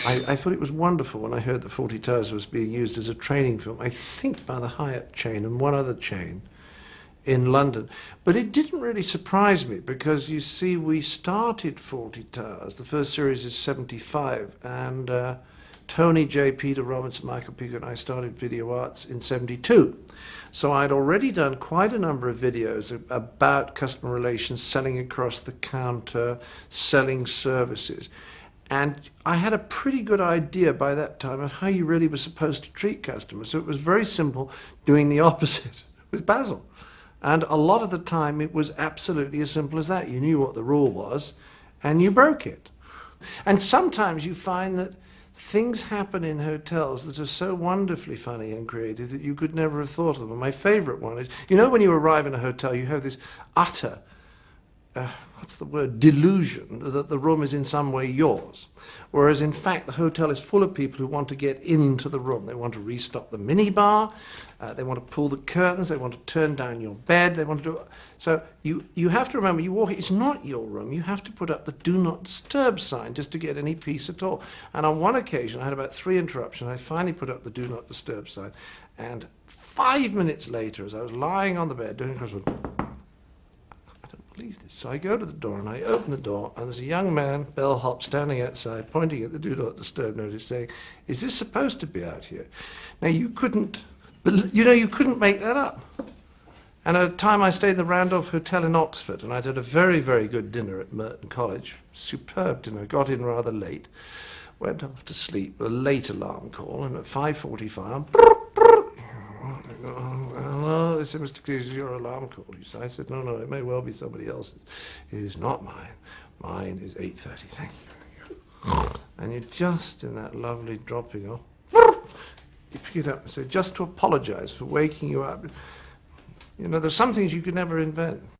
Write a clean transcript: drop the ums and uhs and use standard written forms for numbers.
I thought it was wonderful when I heard that Fawlty Towers was being used as a training film, I think by the Hyatt chain and one other chain in London. But it didn't really surprise me because, you see, we started Fawlty Towers. The first series is 75, and Tony J, Peter Robinson, Michael Pico and I started Video Arts in 72. So I'd already done quite a number of videos about customer relations, selling across the counter, selling services. And I had a pretty good idea by that time of how you really were supposed to treat customers. So it was very simple doing the opposite with Basil. And a lot of the time it was absolutely as simple as that. You knew what the rule was and you broke it. And sometimes you find that things happen in hotels that are so wonderfully funny and creative that you could never have thought of them. And my favorite one is, you know, when you arrive in a hotel, you have this utter what's the word, delusion that the room is in some way yours. Whereas in fact the hotel is full of people who want to get into the room. They want to restock the minibar, they want to pull the curtains, they want to turn down your bed, they want to do... So you have to remember, you walk, it's not your room, you have to put up the do not disturb sign just to get any peace at all. And on one occasion, I had about 3 interruptions, I finally put up the do not disturb sign, and 5 minutes later, as I was lying on the bed doing crossword, believe this. So I go to the door and I open the door and there's a young man, bellhop, standing outside pointing at the do not disturb notice saying, is this supposed to be out here? Now you couldn't make that up. And at a time I stayed in the Randolph Hotel in Oxford and I did a very, very good dinner at Merton College, superb dinner, got in rather late, went off to sleep with a late alarm call, and at 5:45, hello, they said, Mr. Cleese, is your alarm call? I said, no, it may well be somebody else's. It is not mine. Mine is 8:30, thank you. And you're just in that lovely dropping off. You pick it up and say, just to apologize for waking you up. You know, there's some things you could never invent.